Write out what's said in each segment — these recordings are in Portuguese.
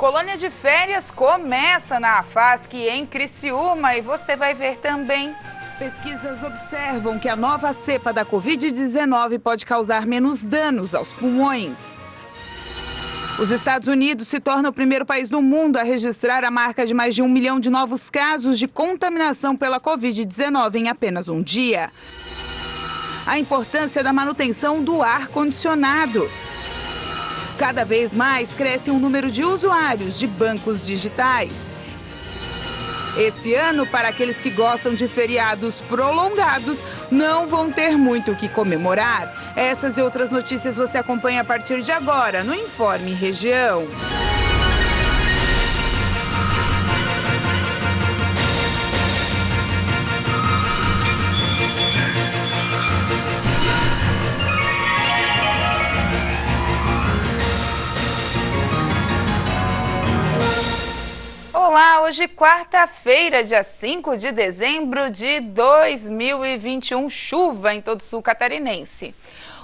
Colônia de férias começa na AFASC em Criciúma e você vai ver também. Pesquisas observam que a nova cepa da Covid-19 pode causar menos danos aos pulmões. Os Estados Unidos se tornam o primeiro país do mundo a registrar a marca de mais de 1 milhão de novos casos de contaminação pela Covid-19 em apenas um dia. A importância da manutenção do ar-condicionado. Cada vez mais cresce o número de usuários de bancos digitais. Esse ano, para aqueles que gostam de feriados prolongados, não vão ter muito o que comemorar. Essas e outras notícias você acompanha a partir de agora no Informe Região. Olá, hoje quarta-feira, dia 5 de dezembro de 2021, chuva em todo o sul catarinense.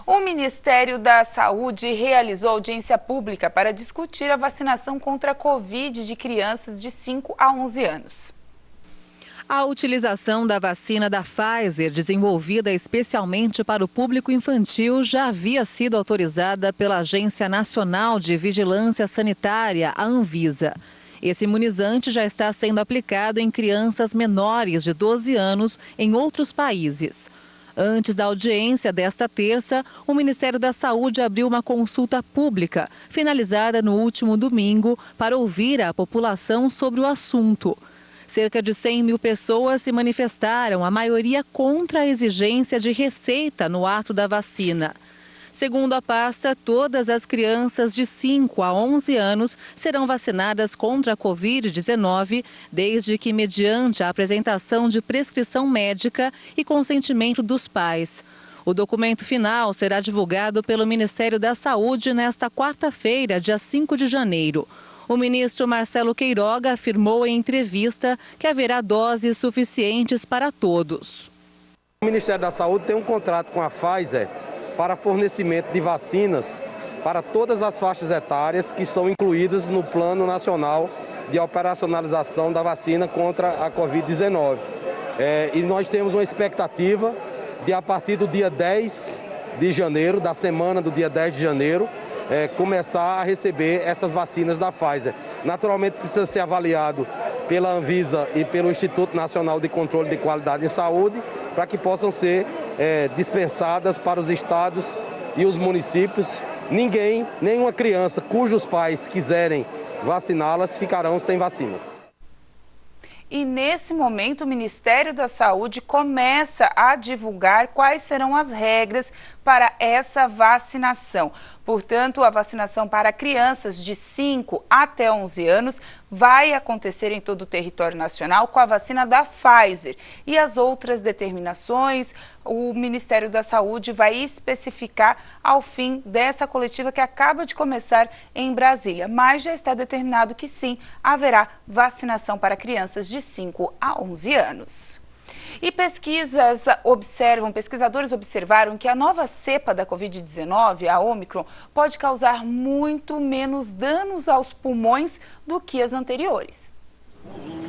O Ministério da Saúde realizou audiência pública para discutir a vacinação contra a Covid de crianças de 5 a 11 anos. A utilização da vacina da Pfizer, desenvolvida especialmente para o público infantil, já havia sido autorizada pela Agência Nacional de Vigilância Sanitária, a Anvisa. Esse imunizante já está sendo aplicado em crianças menores de 12 anos em outros países. Antes da audiência desta terça, o Ministério da Saúde abriu uma consulta pública, finalizada no último domingo, para ouvir a população sobre o assunto. Cerca de 100 mil pessoas se manifestaram, a maioria contra a exigência de receita no ato da vacina. Segundo a pasta, todas as crianças de 5 a 11 anos serão vacinadas contra a Covid-19, desde que mediante a apresentação de prescrição médica e consentimento dos pais. O documento final será divulgado pelo Ministério da Saúde nesta quarta-feira, dia 5 de janeiro. O ministro Marcelo Queiroga afirmou em entrevista que haverá doses suficientes para todos. O Ministério da Saúde tem um contrato com a Pfizer para fornecimento de vacinas para todas as faixas etárias que estão incluídas no Plano Nacional de Operacionalização da Vacina contra a Covid-19. E nós temos uma expectativa de, a partir do dia 10 de janeiro, da semana do dia 10 de janeiro, começar a receber essas vacinas da Pfizer. Naturalmente precisa ser avaliado pela Anvisa e pelo Instituto Nacional de Controle de Qualidade em Saúde, para que possam ser dispensadas para os estados e os municípios. Nenhuma criança cujos pais quiserem vaciná-las ficarão sem vacinas. E nesse momento o Ministério da Saúde começa a divulgar quais serão as regras para essa vacinação. Portanto, a vacinação para crianças de 5 até 11 anos vai acontecer em todo o território nacional com a vacina da Pfizer. E as outras determinações, o Ministério da Saúde vai especificar ao fim dessa coletiva que acaba de começar em Brasília. Mas já está determinado que sim, haverá vacinação para crianças de 5 a 11 anos. E pesquisadores observaram que a nova cepa da Covid-19, a Ômicron, pode causar muito menos danos aos pulmões do que as anteriores.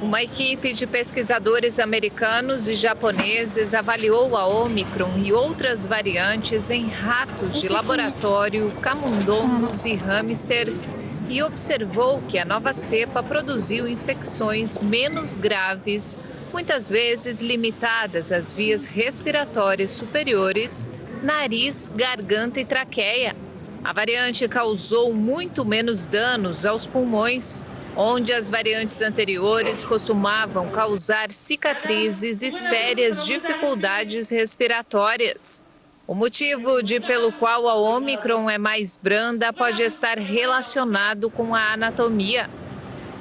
Uma equipe de pesquisadores americanos e japoneses avaliou a Ômicron e outras variantes em ratos de laboratório, camundongos e hamsters e observou que a nova cepa produziu infecções menos graves, muitas vezes limitadas às vias respiratórias superiores, nariz, garganta e traqueia. A variante causou muito menos danos aos pulmões, onde as variantes anteriores costumavam causar cicatrizes e sérias dificuldades respiratórias. O motivo pelo qual a Ômicron é mais branda pode estar relacionado com a anatomia.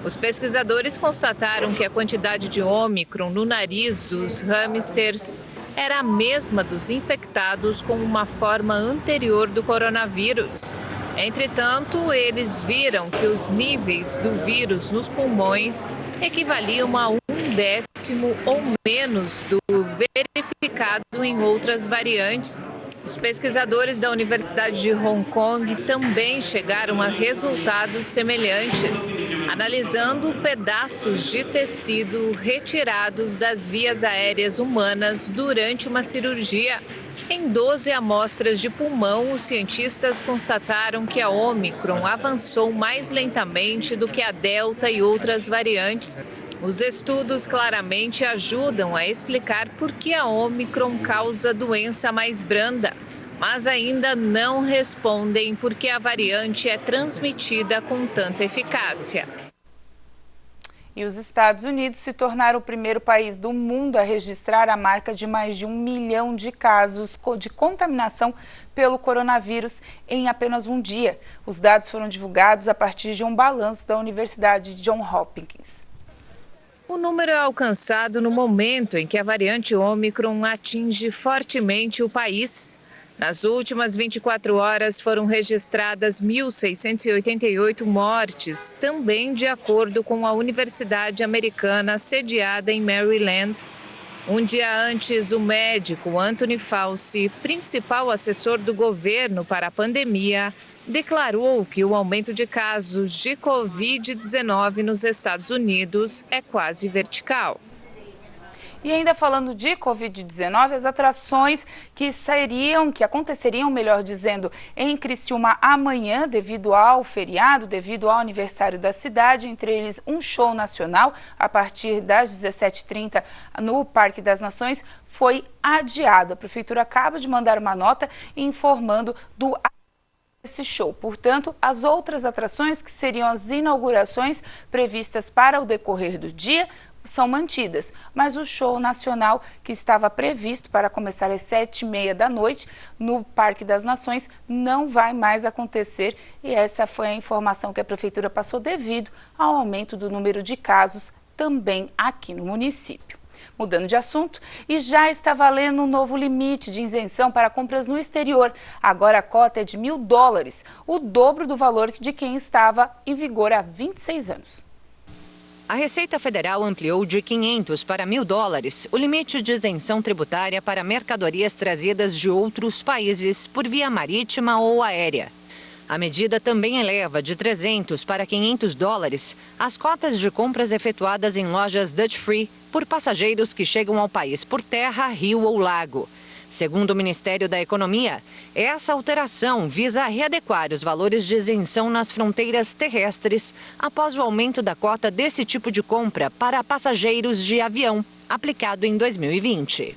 Os pesquisadores constataram que a quantidade de Ômicron no nariz dos hamsters era a mesma dos infectados com uma forma anterior do coronavírus. Entretanto, eles viram que os níveis do vírus nos pulmões equivaliam a 1/10 ou menos do verificado em outras variantes. Os pesquisadores da Universidade de Hong Kong também chegaram a resultados semelhantes, analisando pedaços de tecido retirados das vias aéreas humanas durante uma cirurgia. Em 12 amostras de pulmão, os cientistas constataram que a Ômicron avançou mais lentamente do que a Delta e outras variantes. Os estudos claramente ajudam a explicar por que a Ômicron causa doença mais branda, mas ainda não respondem por que a variante é transmitida com tanta eficácia. E os Estados Unidos se tornaram o primeiro país do mundo a registrar a marca de mais de 1 milhão de casos de contaminação pelo coronavírus em apenas um dia. Os dados foram divulgados a partir de um balanço da Universidade Johns Hopkins. O número é alcançado no momento em que a variante Ômicron atinge fortemente o país. Nas últimas 24 horas foram registradas 1.688 mortes, também de acordo com a Universidade Americana sediada em Maryland. Um dia antes, o médico Anthony Fauci, principal assessor do governo para a pandemia, declarou que o aumento de casos de Covid-19 nos Estados Unidos é quase vertical. E ainda falando de Covid-19, as atrações que aconteceriam, melhor dizendo, em Criciúma amanhã, devido ao feriado, devido ao aniversário da cidade, entre eles um show nacional a partir das 17h30 no Parque das Nações, foi adiado. A Prefeitura acaba de mandar uma nota informando esse show. Portanto, as outras atrações, que seriam as inaugurações previstas para o decorrer do dia, são mantidas, mas o show nacional, que estava previsto para começar às 7h30 da noite no Parque das Nações, não vai mais acontecer, e essa foi a informação que a Prefeitura passou devido ao aumento do número de casos também aqui no município. Mudando de assunto, e já está valendo um novo limite de isenção para compras no exterior. Agora a cota é de $1.000, o dobro do valor de quem estava em vigor há 26 anos. A Receita Federal ampliou de $500 para $1.000 o limite de isenção tributária para mercadorias trazidas de outros países por via marítima ou aérea. A medida também eleva de $300 para $500 as cotas de compras efetuadas em lojas Duty Free por passageiros que chegam ao país por terra, rio ou lago. Segundo o Ministério da Economia, essa alteração visa readequar os valores de isenção nas fronteiras terrestres após o aumento da cota desse tipo de compra para passageiros de avião, aplicado em 2020.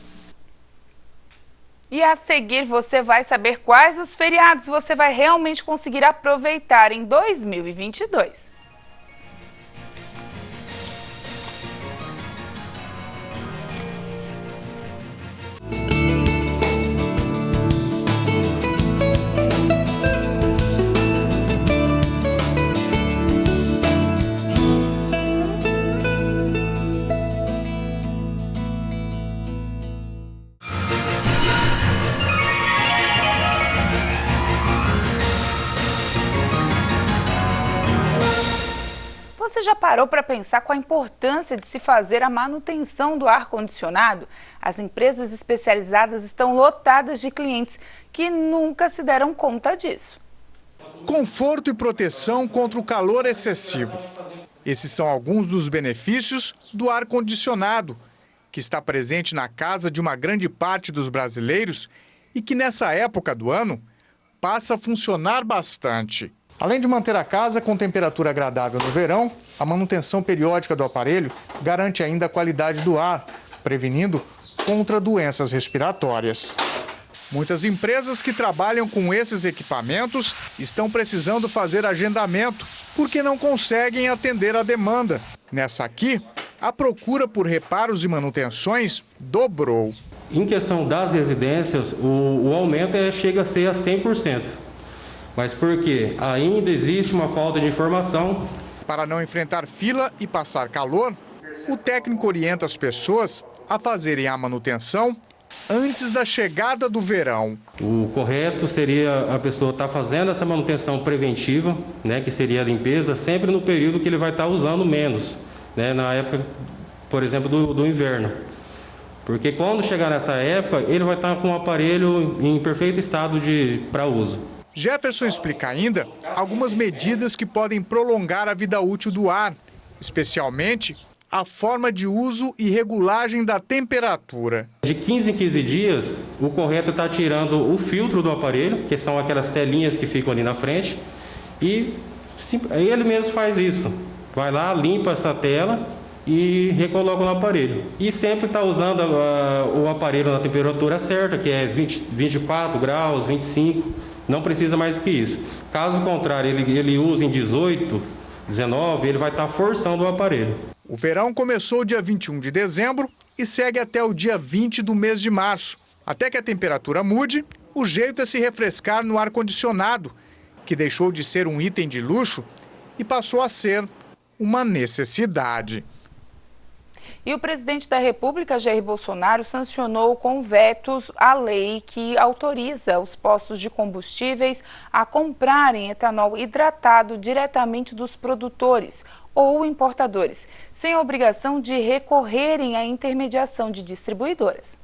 E a seguir você vai saber quais os feriados você vai realmente conseguir aproveitar em 2022. Você já parou para pensar com a importância de se fazer a manutenção do ar-condicionado? As empresas especializadas estão lotadas de clientes que nunca se deram conta disso. Conforto e proteção contra o calor excessivo. Esses são alguns dos benefícios do ar-condicionado, que está presente na casa de uma grande parte dos brasileiros e que nessa época do ano passa a funcionar bastante. Além de manter a casa com temperatura agradável no verão, a manutenção periódica do aparelho garante ainda a qualidade do ar, prevenindo contra doenças respiratórias. Muitas empresas que trabalham com esses equipamentos estão precisando fazer agendamento porque não conseguem atender a demanda. Nessa aqui, a procura por reparos e manutenções dobrou. Em questão das residências, o aumento chega a ser a 100%. Mas por quê? Ainda existe uma falta de informação. Para não enfrentar fila e passar calor, o técnico orienta as pessoas a fazerem a manutenção antes da chegada do verão. O correto seria a pessoa estar fazendo essa manutenção preventiva, né, que seria a limpeza, sempre no período que ele vai estar usando menos, né, na época, por exemplo, do inverno. Porque quando chegar nessa época, ele vai estar com o aparelho em perfeito estado para uso. Jefferson explica ainda algumas medidas que podem prolongar a vida útil do ar, especialmente a forma de uso e regulagem da temperatura. De 15 em 15 dias, o correto é estar tirando o filtro do aparelho, que são aquelas telinhas que ficam ali na frente, e ele mesmo faz isso. Vai lá, limpa essa tela e recoloca no aparelho. E sempre está usando o aparelho na temperatura certa, que é 24 graus, 25, não precisa mais do que isso. Caso contrário, ele use em 18, 19, ele vai estar forçando o aparelho. O verão começou dia 21 de dezembro e segue até o dia 20 do mês de março. Até que a temperatura mude, o jeito é se refrescar no ar-condicionado, que deixou de ser um item de luxo e passou a ser uma necessidade. E o presidente da República, Jair Bolsonaro, sancionou com vetos a lei que autoriza os postos de combustíveis a comprarem etanol hidratado diretamente dos produtores ou importadores, sem a obrigação de recorrerem à intermediação de distribuidoras.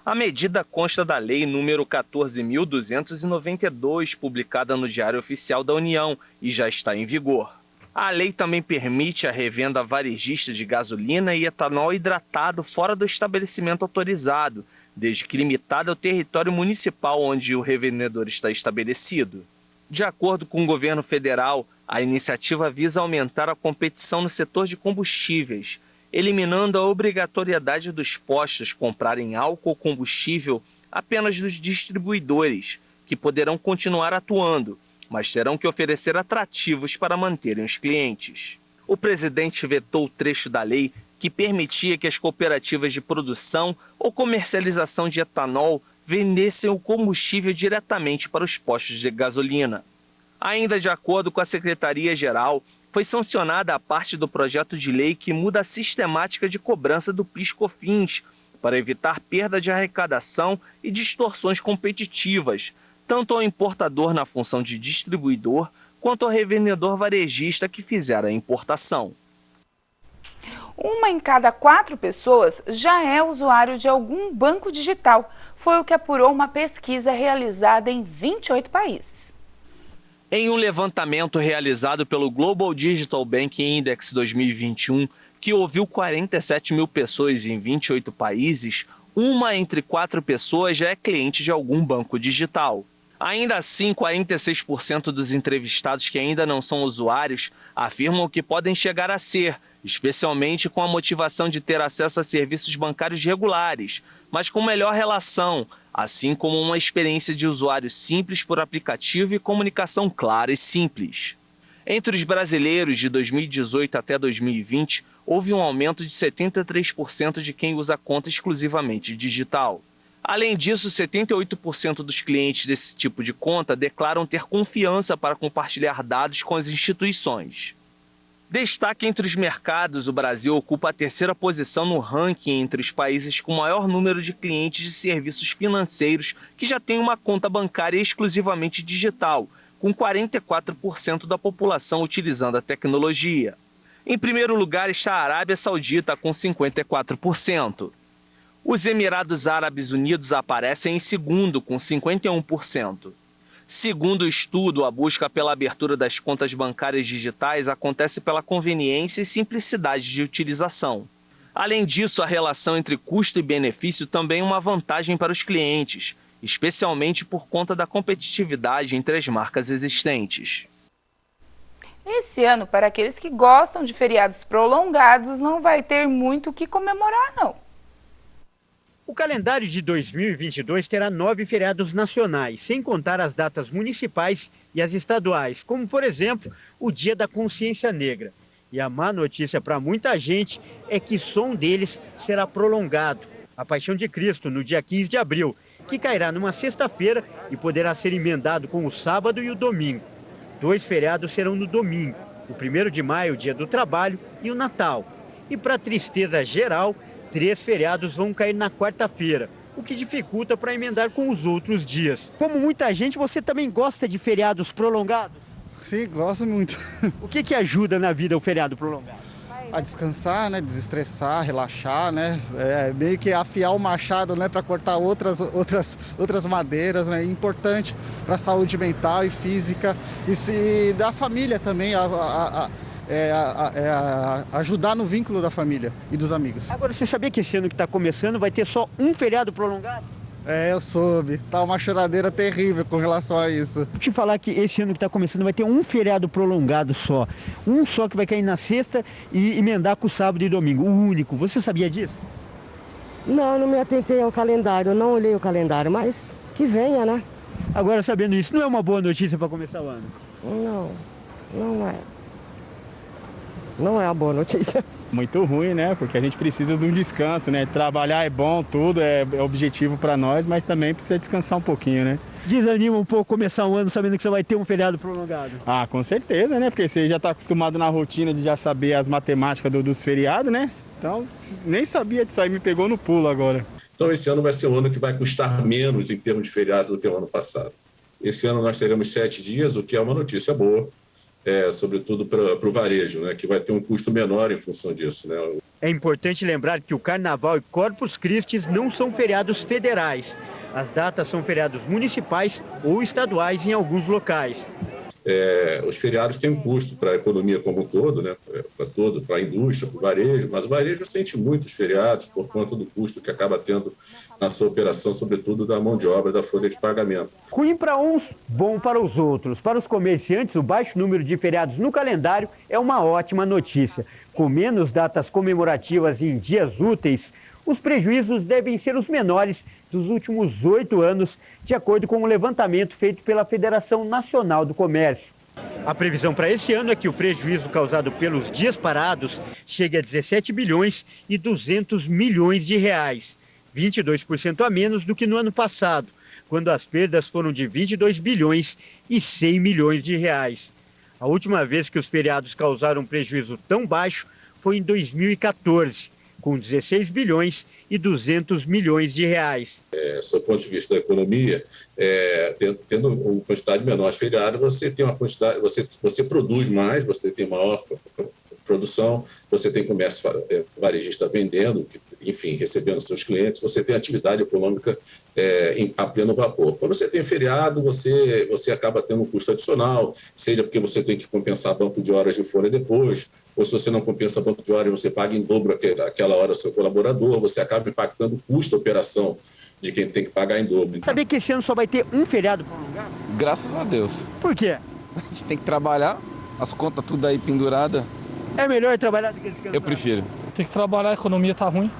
A medida consta da Lei número 14.292, publicada no Diário Oficial da União, e já está em vigor. A lei também permite a revenda varejista de gasolina e etanol hidratado fora do estabelecimento autorizado, desde que limitada ao território municipal onde o revendedor está estabelecido. De acordo com o governo federal, a iniciativa visa aumentar a competição no setor de combustíveis, eliminando a obrigatoriedade dos postos comprarem álcool ou combustível apenas dos distribuidores, que poderão continuar atuando, mas terão que oferecer atrativos para manterem os clientes. O presidente vetou o trecho da lei que permitia que as cooperativas de produção ou comercialização de etanol vendessem o combustível diretamente para os postos de gasolina. Ainda de acordo com a Secretaria-Geral, foi sancionada a parte do projeto de lei que muda a sistemática de cobrança do PIS/COFINS para evitar perda de arrecadação e distorções competitivas, tanto ao importador na função de distribuidor, quanto ao revendedor varejista que fizer a importação. 1 em cada 4 pessoas já é usuário de algum banco digital. Foi o que apurou uma pesquisa realizada em 28 países. Em um levantamento realizado pelo Global Digital Banking Index 2021, que ouviu 47 mil pessoas em 28 países, 1 entre 4 pessoas já é cliente de algum banco digital. Ainda assim, 46% dos entrevistados que ainda não são usuários afirmam que podem chegar a ser, especialmente com a motivação de ter acesso a serviços bancários regulares, mas com melhor relação, assim como uma experiência de usuário simples por aplicativo e comunicação clara e simples. Entre os brasileiros de 2018 até 2020, houve um aumento de 73% de quem usa conta exclusivamente digital. Além disso, 78% dos clientes desse tipo de conta declaram ter confiança para compartilhar dados com as instituições. Destaque entre os mercados, o Brasil ocupa a 3ª posição no ranking entre os países com maior número de clientes de serviços financeiros que já têm uma conta bancária exclusivamente digital, com 44% da população utilizando a tecnologia. Em primeiro lugar está a Arábia Saudita, com 54%. Os Emirados Árabes Unidos aparecem em segundo, com 51%. Segundo o estudo, a busca pela abertura das contas bancárias digitais acontece pela conveniência e simplicidade de utilização. Além disso, a relação entre custo e benefício também é uma vantagem para os clientes, especialmente por conta da competitividade entre as marcas existentes. Esse ano, para aqueles que gostam de feriados prolongados, não vai ter muito o que comemorar, não. O calendário de 2022 terá 9 feriados nacionais, sem contar as datas municipais e as estaduais, como, por exemplo, o Dia da Consciência Negra. E a má notícia para muita gente é que só um deles será prolongado, a Paixão de Cristo, no dia 15 de abril, que cairá numa sexta-feira e poderá ser emendado com o sábado e o domingo. 2 feriados serão no domingo, o 1º de maio, Dia do Trabalho, e o Natal. E para tristeza geral, 3 feriados vão cair na quarta-feira, o que dificulta para emendar com os outros dias. Como muita gente, você também gosta de feriados prolongados? Sim, gosto muito. O que ajuda na vida o feriado prolongado? a descansar, né, desestressar, relaxar, né, meio que afiar o machado, né, para cortar outras madeiras, né, importante para a saúde mental e física e da família também, ajudar no vínculo da família e dos amigos. Agora, você sabia que esse ano que está começando vai ter só um feriado prolongado? Eu soube. Tá uma choradeira terrível com relação a isso. Vou te falar que esse ano que está começando vai ter um feriado prolongado só. Um só que vai cair na sexta e emendar com sábado e domingo. O único. Você sabia disso? Não me atentei ao calendário. Não olhei o calendário, mas que venha, né? Agora, sabendo isso, não é uma boa notícia para começar o ano? Não é. Não é uma boa notícia. Muito ruim, né? Porque a gente precisa de um descanso, né? Trabalhar é bom, tudo é objetivo para nós, mas também precisa descansar um pouquinho, né? Desanima um pouco começar o ano sabendo que você vai ter um feriado prolongado. Ah, com certeza, né? Porque você já está acostumado na rotina de já saber as matemáticas dos feriados, né? Então, nem sabia disso aí, me pegou no pulo agora. Então, esse ano vai ser um ano que vai custar menos em termos de feriado do que o ano passado. Esse ano nós teremos 7 dias, o que é uma notícia boa. Sobretudo para o varejo, né, que vai ter um custo menor em função disso. Né? É importante lembrar que o Carnaval e Corpus Christi não são feriados federais. As datas são feriados municipais ou estaduais em alguns locais. Os feriados têm um custo para a economia como um todo, né? Para a indústria, para o varejo, mas o varejo sente muito os feriados por conta do custo que acaba tendo na sua operação, sobretudo da mão de obra, da folha de pagamento. Ruim para uns, bom para os outros. Para os comerciantes, o baixo número de feriados no calendário é uma ótima notícia. Com menos datas comemorativas em dias úteis, os prejuízos devem ser os menores dos últimos 8 anos, de acordo com um levantamento feito pela Federação Nacional do Comércio. A previsão para esse ano é que o prejuízo causado pelos dias parados chegue a 17 bilhões e 200 milhões de reais, 22% a menos do que no ano passado, quando as perdas foram de 22 bilhões e 100 milhões de reais. A última vez que os feriados causaram um prejuízo tão baixo foi em 2014, com 16 bilhões e 200 milhões de reais. Sob o ponto de vista da economia, tendo uma quantidade menor de feriado, você tem uma quantidade, você produz mais, você tem maior produção, você tem comércio varejista vendendo, enfim, recebendo seus clientes, você tem atividade econômica a pleno vapor. Quando você tem feriado, você acaba tendo um custo adicional, seja porque você tem que compensar banco de horas de folha depois, ou se você não compensa banco de horas, você paga em dobro aquela hora seu colaborador, você acaba impactando o custo da operação de quem tem que pagar em dobro. Sabia que esse ano só vai ter um feriado prolongado? Graças a Deus. Por quê? A gente tem que trabalhar, as contas tudo aí pendurada. É melhor trabalhar do que descansar? Eu prefiro. Tem que trabalhar, a economia tá ruim,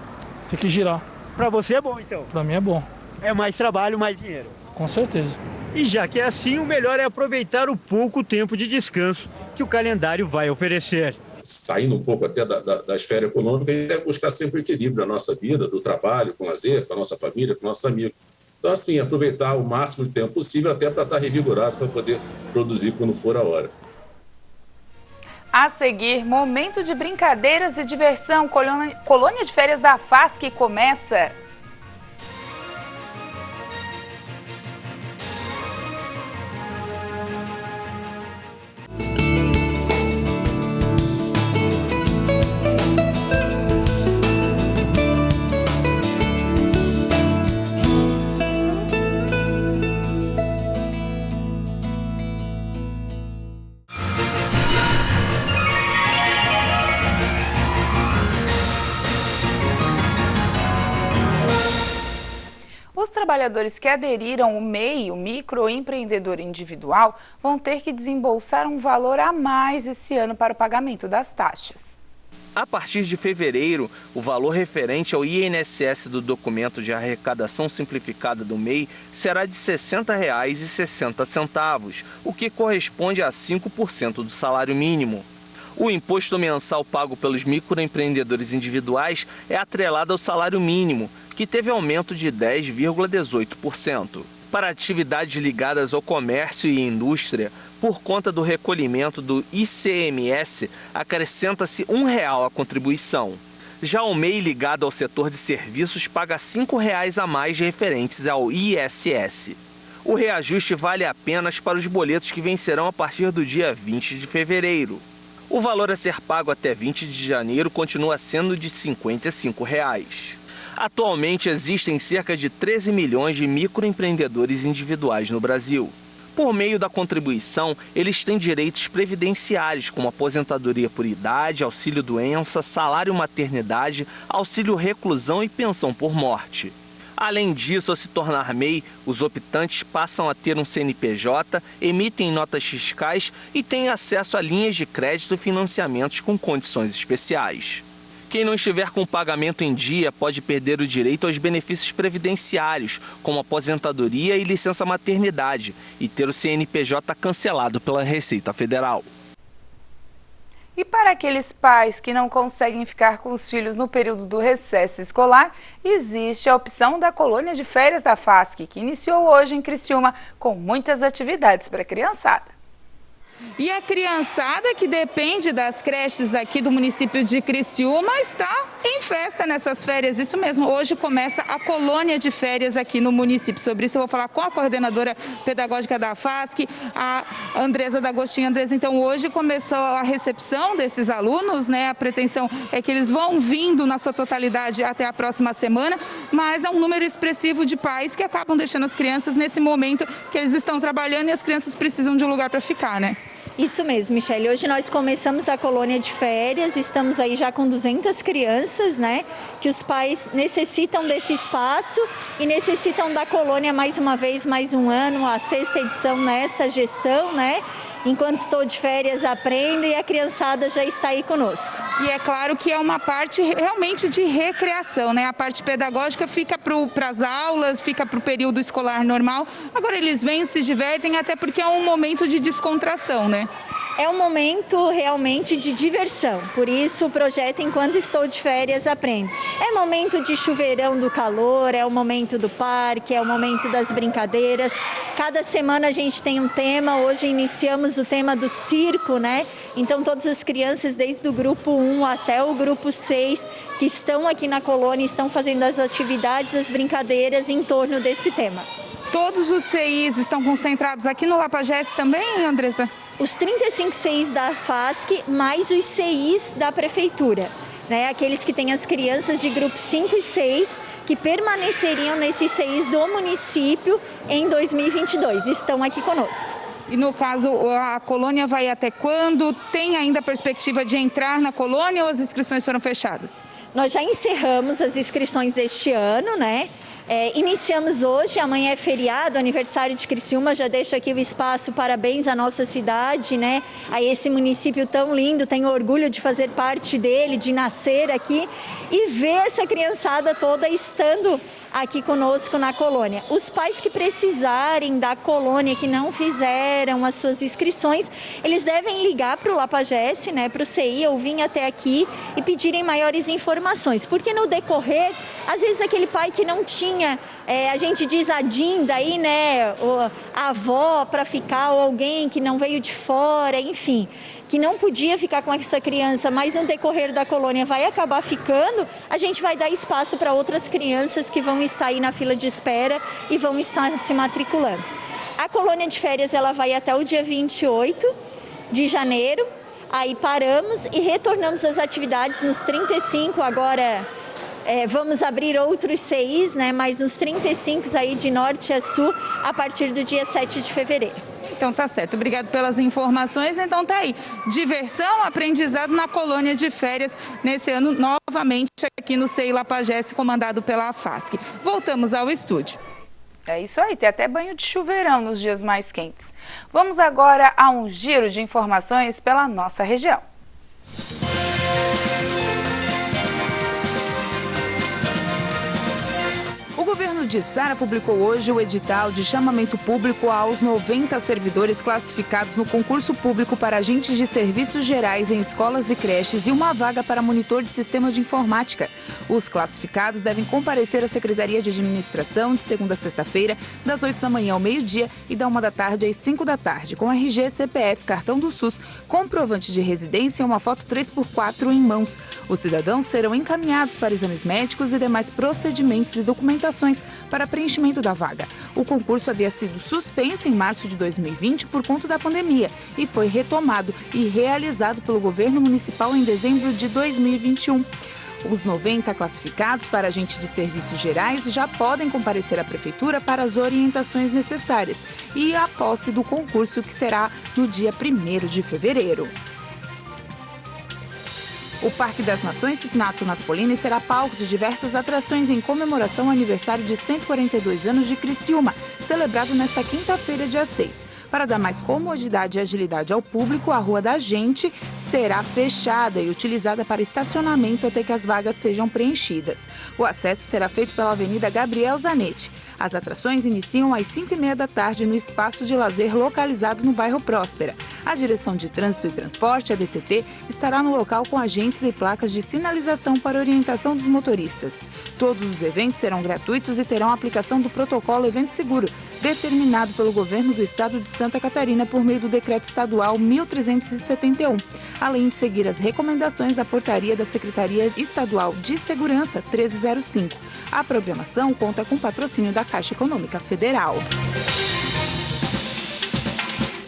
tem que girar. Para você é bom, então? Para mim é bom. É mais trabalho, mais dinheiro? Com certeza. E já que é assim, o melhor é aproveitar o pouco tempo de descanso que o calendário vai oferecer. Saindo um pouco até da esfera econômica, a gente deve buscar sempre o equilíbrio da nossa vida, do trabalho, com lazer, com a nossa família, com nossos amigos. Então, assim, aproveitar o máximo de tempo possível até para estar revigorado, para poder produzir quando for a hora. A seguir, momento de brincadeiras e diversão. Colônia de férias da FASC começa. Os trabalhadores que aderiram ao MEI, o microempreendedor individual, vão ter que desembolsar um valor a mais esse ano para o pagamento das taxas. A partir de fevereiro, o valor referente ao INSS do documento de arrecadação simplificada do MEI será de R$ 60,60, o que corresponde a 5% do salário mínimo. O imposto mensal pago pelos microempreendedores individuais é atrelado ao salário mínimo, que teve aumento de 10,18%. Para atividades ligadas ao comércio e indústria, por conta do recolhimento do ICMS, acrescenta-se R$ 1,00 a contribuição. Já o MEI ligado ao setor de serviços paga R$ 5,00 a mais referentes ao ISS. O reajuste vale apenas para os boletos que vencerão a partir do dia 20 de fevereiro. O valor a ser pago até 20 de janeiro continua sendo de R$ 55. Atualmente existem cerca de 13 milhões de microempreendedores individuais no Brasil. Por meio da contribuição, eles têm direitos previdenciários, como aposentadoria por idade, auxílio-doença, salário-maternidade, auxílio-reclusão e pensão por morte. Além disso, ao se tornar MEI, os optantes passam a ter um CNPJ, emitem notas fiscais e têm acesso a linhas de crédito e financiamentos com condições especiais. Quem não estiver com o pagamento em dia pode perder o direito aos benefícios previdenciários, como aposentadoria e licença maternidade, e ter o CNPJ cancelado pela Receita Federal. E para aqueles pais que não conseguem ficar com os filhos no período do recesso escolar, existe a opção da colônia de férias da FASC, que iniciou hoje em Criciúma com muitas atividades para a criançada. E a criançada que depende das creches aqui do município de Criciúma está em festa nessas férias. Isso mesmo, hoje começa a colônia de férias aqui no município. Sobre isso eu vou falar com a coordenadora pedagógica da FASC, a Andresa D'Agostinho. Andresa, então hoje começou a recepção desses alunos, né? A pretensão é que eles vão vindo na sua totalidade até a próxima semana, mas é um número expressivo de pais que acabam deixando as crianças nesse momento que eles estão trabalhando e as crianças precisam de um lugar para ficar, né? Isso mesmo, Michele. Hoje nós começamos a colônia de férias, estamos aí já com 200 crianças, né? Que os pais necessitam desse espaço e necessitam da colônia mais uma vez, mais um ano, a 6ª edição nessa gestão, né? Enquanto estou de férias, aprendo e a criançada já está aí conosco. E é claro que é uma parte realmente de recreação, né? A parte pedagógica fica para as aulas, fica para o período escolar normal. Agora eles vêm, se divertem, até porque é um momento de descontração, né? É um momento realmente de diversão, por isso o projeto Enquanto Estou de Férias Aprendo. É momento de chuveirão do calor, é o momento do parque, é o momento das brincadeiras. Cada semana a gente tem um tema, hoje iniciamos o tema do circo, né? Então todas as crianças, desde o grupo 1 até o grupo 6, que estão aqui na colônia, estão fazendo as atividades, as brincadeiras em torno desse tema. Todos os CIs estão concentrados aqui no Lapagesse também, Andressa? Os 35 CIs da FASC, mais os CIs da Prefeitura, né? Aqueles que têm as crianças de grupo 5 e 6, que permaneceriam nesses CIs do município em 2022, estão aqui conosco. E no caso, a colônia vai até quando? Tem ainda a perspectiva de entrar na colônia ou as inscrições foram fechadas? Nós já encerramos as inscrições deste ano, né? Iniciamos hoje, amanhã é feriado, aniversário de Criciúma, já deixo aqui o espaço, parabéns à nossa cidade, né? A esse município tão lindo, tenho orgulho de fazer parte dele, de nascer aqui e ver essa criançada toda estando aqui conosco na colônia. Os pais que precisarem da colônia, que não fizeram as suas inscrições, eles devem ligar para o Lapagesse, né, para o CI, ou vir até aqui e pedirem maiores informações, porque no decorrer, às vezes aquele pai que não tinha, a gente diz a dinda aí, né, a avó para ficar, ou alguém que não veio de fora, enfim, que não podia ficar com essa criança, mas no decorrer da colônia vai acabar ficando, a gente vai dar espaço para outras crianças que vão estar aí na fila de espera e vão estar se matriculando. A colônia de férias ela vai até o dia 28 de janeiro, aí paramos e retornamos às atividades nos 35, agora vamos abrir outros CIs, né, mas nos 35 aí de norte a sul, a partir do dia 7 de fevereiro. Então tá certo, obrigado pelas informações. Então tá aí, diversão, aprendizado na colônia de férias nesse ano novamente aqui no CI Lapagesse, comandado pela FASC. Voltamos ao estúdio. É isso aí, tem até banho de chuveirão nos dias mais quentes. Vamos agora a um giro de informações pela nossa região. O governo de Sara publicou hoje o edital de chamamento público aos 90 servidores classificados no concurso público para agentes de serviços gerais em escolas e creches e uma vaga para monitor de sistema de informática. Os classificados devem comparecer à Secretaria de Administração de segunda a sexta-feira, das 8 da manhã ao meio-dia e da 1 da tarde às 5 da tarde, com RG, CPF, cartão do SUS, comprovante de residência e uma foto 3x4 em mãos. Os cidadãos serão encaminhados para exames médicos e demais procedimentos e documentações para preenchimento da vaga. O concurso havia sido suspenso em março de 2020 por conta da pandemia e foi retomado e realizado pelo governo municipal em dezembro de 2021. Os 90 classificados para agente de serviços gerais já podem comparecer à prefeitura para as orientações necessárias e a posse do concurso, que será no dia 1º de fevereiro. O Parque das Nações Cisnato Naspolini será palco de diversas atrações em comemoração ao aniversário de 142 anos de Criciúma, celebrado nesta quinta-feira, dia 6. Para dar mais comodidade e agilidade ao público, a Rua da Gente será fechada e utilizada para estacionamento até que as vagas sejam preenchidas. O acesso será feito pela Avenida Gabriel Zanetti. As atrações iniciam às 5h30 da tarde no espaço de lazer localizado no bairro Próspera. A Direção de Trânsito e Transporte, a DTT, estará no local com agentes e placas de sinalização para orientação dos motoristas. Todos os eventos serão gratuitos e terão aplicação do protocolo Evento Seguro, determinado pelo Governo do Estado de Santa Catarina por meio do Decreto Estadual 1371, além de seguir as recomendações da Portaria da Secretaria Estadual de Segurança 1305. A programação conta com patrocínio da Caixa Econômica Federal.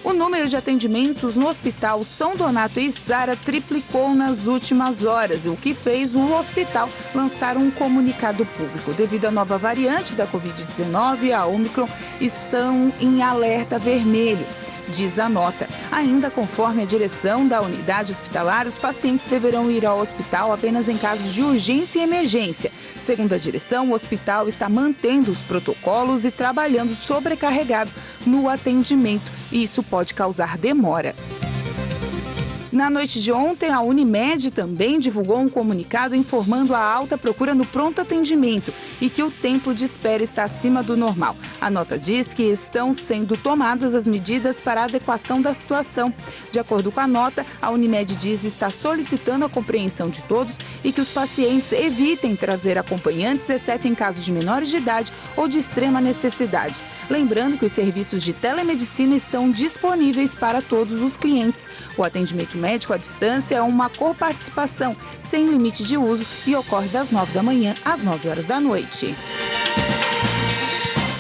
O número de atendimentos no Hospital São Donato e Sara triplicou nas últimas horas, o que fez o hospital lançar um comunicado público. Devido à nova variante da Covid-19, a Omicron, estão em alerta vermelho, diz a nota. Ainda conforme a direção da unidade hospitalar, os pacientes deverão ir ao hospital apenas em casos de urgência e emergência. Segundo a direção, o hospital está mantendo os protocolos e trabalhando sobrecarregado no atendimento, e isso pode causar demora. Na noite de ontem, a Unimed também divulgou um comunicado informando a alta procura no pronto atendimento e que o tempo de espera está acima do normal. A nota diz que estão sendo tomadas as medidas para a adequação da situação. De acordo com a nota, a Unimed diz estar solicitando a compreensão de todos e que os pacientes evitem trazer acompanhantes, exceto em casos de menores de idade ou de extrema necessidade. Lembrando que os serviços de telemedicina estão disponíveis para todos os clientes. O atendimento médico à distância é uma coparticipação, sem limite de uso, e ocorre das 9 da manhã às 9 horas da noite.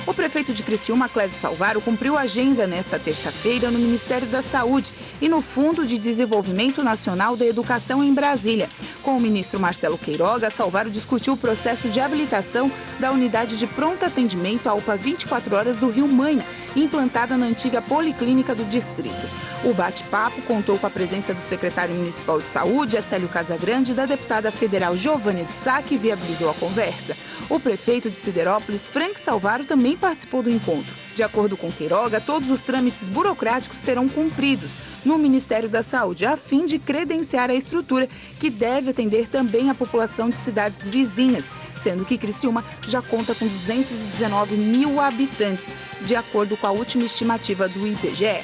O prefeito de Criciúma, Clésio Salvaro, cumpriu a agenda nesta terça-feira no Ministério da Saúde e no Fundo de Desenvolvimento Nacional da Educação em Brasília. Com o ministro Marcelo Queiroga, Salvaro discutiu o processo de habilitação da unidade de pronto atendimento à UPA 24 horas do Rio Maina, implantada na antiga Policlínica do Distrito. O bate-papo contou com a presença do secretário municipal de saúde, Acélio Casagrande, e da deputada federal Giovânia de Sá, que viabilizou a conversa. O prefeito de Siderópolis, Frank Salvaro, também participou do encontro. De acordo com Queiroga, todos os trâmites burocráticos serão cumpridos no Ministério da Saúde, a fim de credenciar a estrutura, que deve atender também a população de cidades vizinhas, sendo que Criciúma já conta com 219 mil habitantes, de acordo com a última estimativa do IBGE.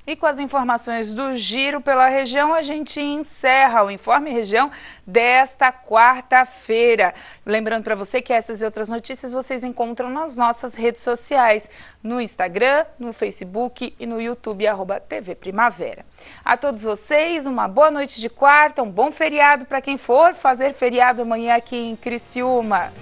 E com as informações do Giro pela Região, a gente encerra o Informe Região desta quarta-feira. Lembrando para você que essas e outras notícias vocês encontram nas nossas redes sociais, no Instagram, no Facebook e no YouTube, @TV Primavera. A todos vocês, uma boa noite de quarta, um bom feriado para quem for fazer feriado amanhã aqui em Criciúma.